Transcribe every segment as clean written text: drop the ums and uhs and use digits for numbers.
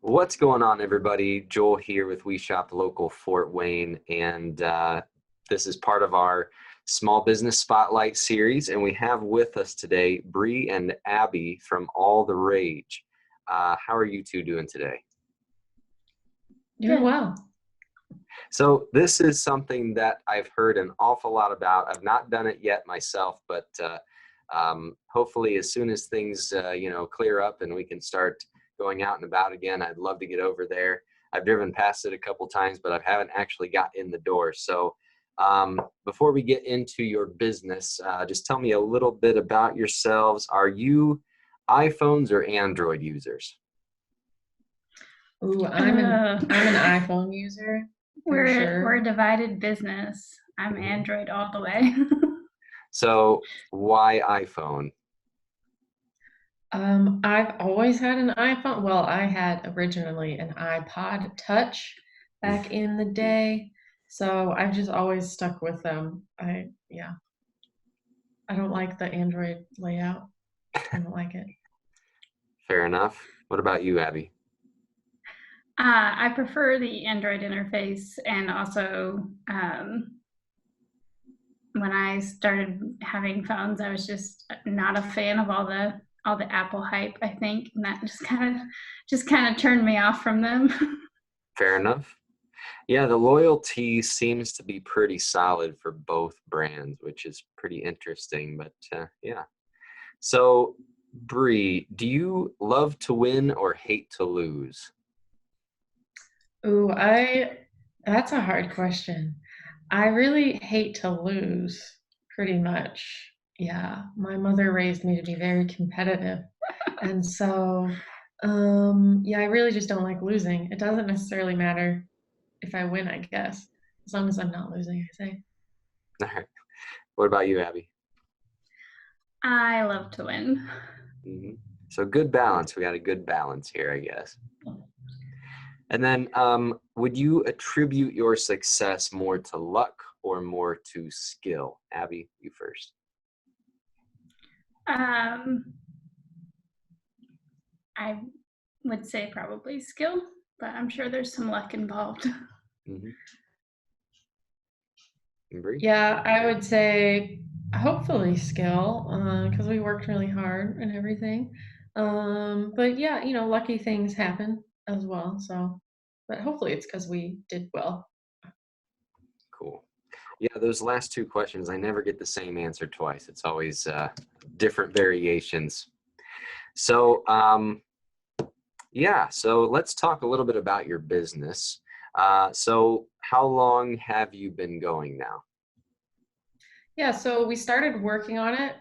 What's going on, everybody? Joel here with We Shop Local Fort Wayne, and this is part of our Small Business Spotlight series. And we have with us today Bree and Abby from All the Rage. How are you two doing today? Doing well. So this is something that I've heard an awful lot about. I've not done it yet myself, but hopefully, as soon as things clear up and we can start going out and about again, I'd love to get over there. I've driven past it a couple times, but I haven't actually got in the door. So before we get into your business, just tell me a little bit about yourselves. Are you iPhones or Android users? Ooh, I'm an iPhone user for We're a sure. divided business. I'm Android all the way. So why iPhone? I've always had an iPhone. Well, I had originally an iPod Touch back in the day, so I've just always stuck with them. I don't like the Android layout. I don't like it. Fair enough. What about you, Abby? I prefer the Android interface, and also when I started having phones, I was just not a fan of all the Apple hype. I think, and that just kind of turned me off from them. Fair enough. Yeah, the loyalty seems to be pretty solid for both brands, which is pretty interesting. But yeah. So, Bree, do you love to win or hate to lose? Ooh, that's a hard question. I really hate to lose, pretty much. Yeah, my mother raised me to be very competitive. And so, yeah, I really just don't like losing. It doesn't necessarily matter if I win, I guess, as long as I'm not losing, I say. All right. What about you, Abby? I love to win. hmm So, good balance. We got a good balance here, I guess. And then, would you attribute your success more to luck or more to skill? Abby, you first. Um, I would say probably skill, but I'm sure there's some luck involved. Mm-hmm. Bree? Yeah, I would say hopefully skill, because we worked really hard and everything. But yeah, lucky things happen as well. So, but hopefully it's because we did well. Cool. Yeah, those last two questions, I never get the same answer twice. It's always different variations. So, yeah, so let's talk a little bit about your business. So, how long have you been going now? Yeah, so we started working on it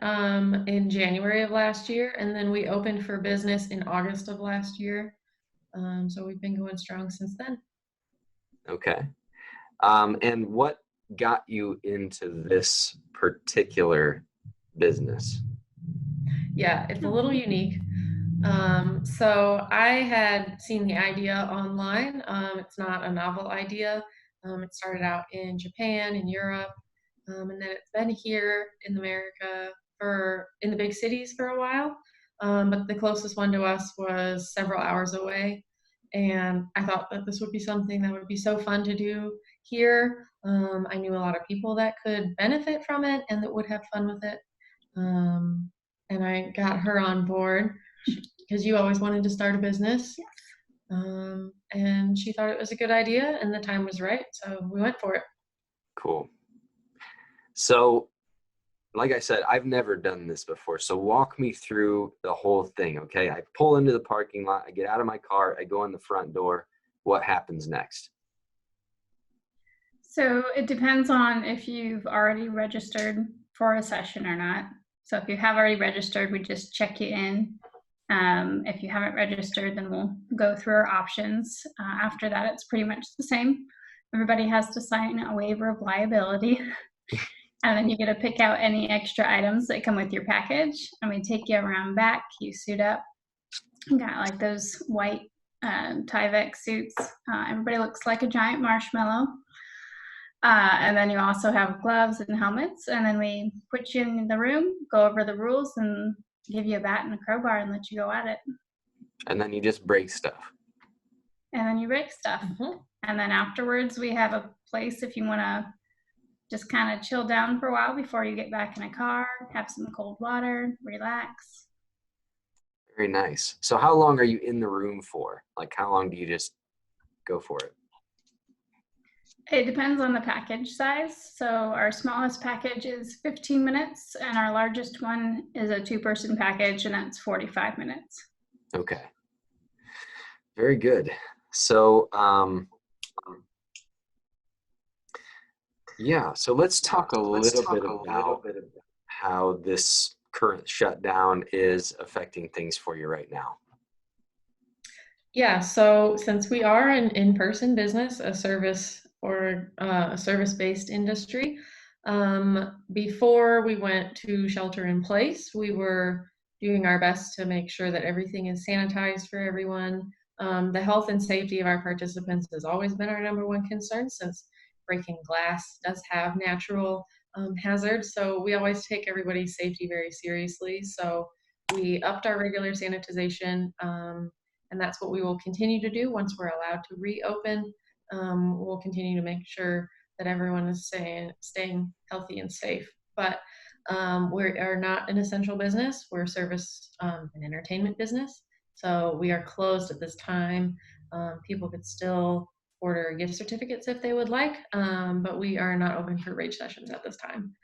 in January of last year, and then we opened for business in August of last year. So we've been going strong since then. Okay. And what got you into this particular business? Yeah, it's a little unique. So I had seen the idea online. It's not a novel idea. It started out in Japan, in Europe, and then it's been here in America in the big cities for a while. But the closest one to us was several hours away. And I thought that this would be something that would be so fun to do here. I knew a lot of people that could benefit from it and that would have fun with it. Um, and I got her on board because you always wanted to start a business. And she thought it was a good idea and the time was right. So we went for it. Cool. So, like I said, I've never done this before. So, walk me through the whole thing, okay? I pull into the parking lot, I get out of my car, I go in the front door. What happens next? So it depends on if you've already registered for a session or not. So if you have already registered, we just check you in. If you haven't registered, then we'll go through our options. After that, it's pretty much the same. Everybody has to sign a waiver of liability. And then you get to pick out any extra items that come with your package. And we take you around back, you suit up. You got like those white Tyvek suits. Everybody looks like a giant marshmallow. And then you also have gloves and helmets. And then we put you in the room, go over the rules, and give you a bat and a crowbar and let you go at it. And then you just break stuff. and then you rake stuff. Mhm. And then afterwards, we have a place if you want to just kind of chill down for a while before you get back in a car, have some cold water, relax. Very nice. So how long are you in the room for? Like how long do you just go for it? It depends on the package size. So our smallest package is 15 minutes, and our largest one is a 2-person package, and that's 45 minutes. Okay. Very good. So, yeah, so let's talk a little bit about how this current shutdown is affecting things for you right now. Yeah, so since we are an in-person business, a service or a service-based industry, before we went to shelter in place, we were doing our best to make sure that everything is sanitized for everyone. The health and safety of our participants has always been our number one concern since breaking glass does have natural hazards. So we always take everybody's safety very seriously. So we upped our regular sanitization. And that's what we will continue to do once we're allowed to reopen. We'll continue to make sure that everyone is staying healthy and safe. But we are not an essential business. We're a service and entertainment business. So we are closed at this time. People could still order gift certificates if they would like, but we are not open for rage sessions at this time.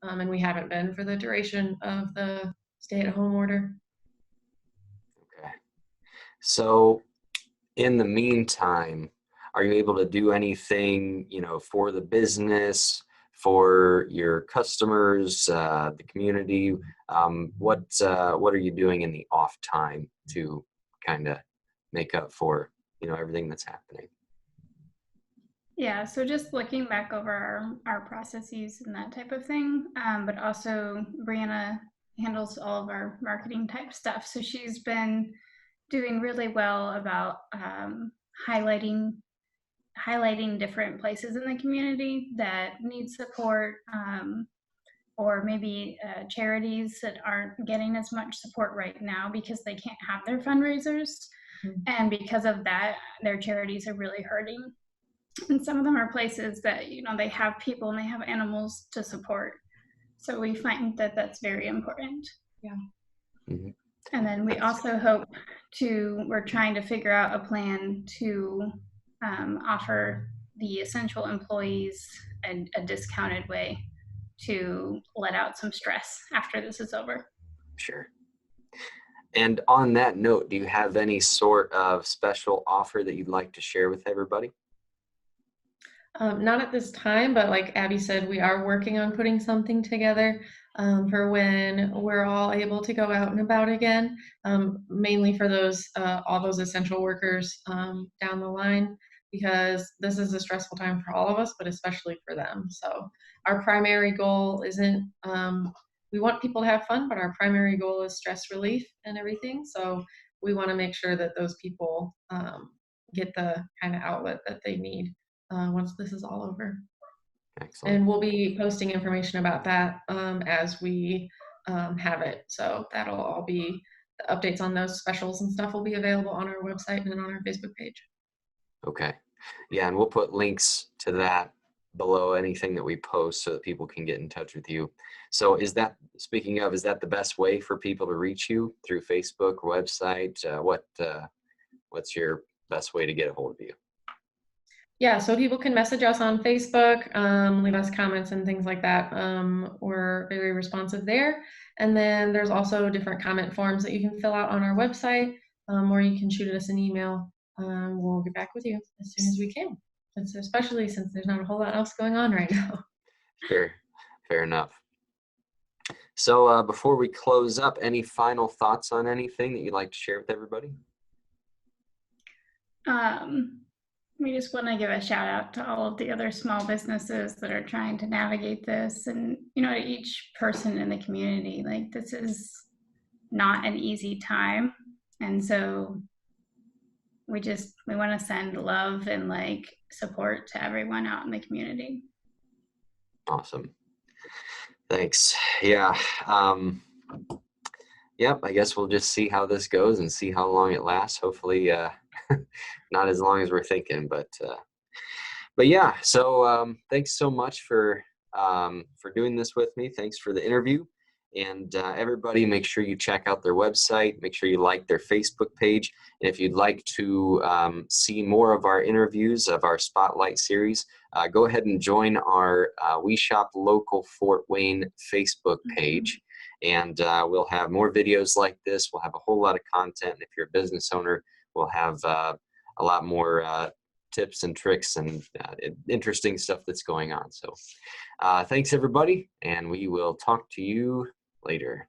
And we haven't been for the duration of the stay-at-home order. Okay. So in the meantime, are you able to do anything, for the business, for your customers, the community? What are you doing in the off time to kind of make up for, everything that's happening? Yeah, so just looking back over our processes and that type of thing, but also Brianna handles all of our marketing type stuff. So she's been doing really well about highlighting different places in the community that need support, or maybe charities that aren't getting as much support right now because they can't have their fundraisers. Mhm. And because of that, their charities are really hurting. And some of them are places that they have people and they have animals to support, so we find that that's very important. Yeah. Mhm. And then we also hope we're trying to figure out a plan to offer the essential employees a discounted way to let out some stress after this is over. Sure. And on that note, do you have any sort of special offer that you'd like to share with everybody? Not at this time, but like Abby said, we are working on putting something together for when we're all able to go out and about again, mainly for those all those essential workers down the line, because this is a stressful time for all of us, but especially for them. So our primary goal isn't we want people to have fun, but our primary goal is stress relief and everything. So we want to make sure that those people get the kind of outlet that they need once this is all over. Excellent. And we'll be posting information about that as we have it. So that'll all be the updates on those specials and stuff will be available on our website and on our Facebook page. Okay. Yeah, and we'll put links to that below anything that we post so that people can get in touch with you. So is that the best way for people to reach you through Facebook, website? What's your best way to get a hold of you? Yeah, so people can message us on Facebook, leave us comments and things like that. We're very responsive there. And then there's also different comment forms that you can fill out on our website, or you can shoot us an email. We'll get back with you as soon as we can, especially since there's not a whole lot else going on right now. Sure. Fair enough. So before we close up, any final thoughts on anything that you'd like to share with everybody? We just want to give a shout out to all of the other small businesses that are trying to navigate this, and to each person in the community. Like, this is not an easy time, and so we want to send love and support to everyone out in the community. Awesome. Thanks. Yeah. Yep. I guess we'll just see how this goes and see how long it lasts. Hopefully, not as long as we're thinking, but yeah. So thanks so much for doing this with me. Thanks for the interview. And everybody, make sure you check out their website. Make sure you like their Facebook page. And if you'd like to see more of our interviews of our Spotlight series, go ahead and join our We Shop Local Fort Wayne Facebook page. And we'll have more videos like this. We'll have a whole lot of content. And if you're a business owner, we'll have a lot more tips and tricks and interesting stuff that's going on. So thanks, everybody. And we will talk to you later.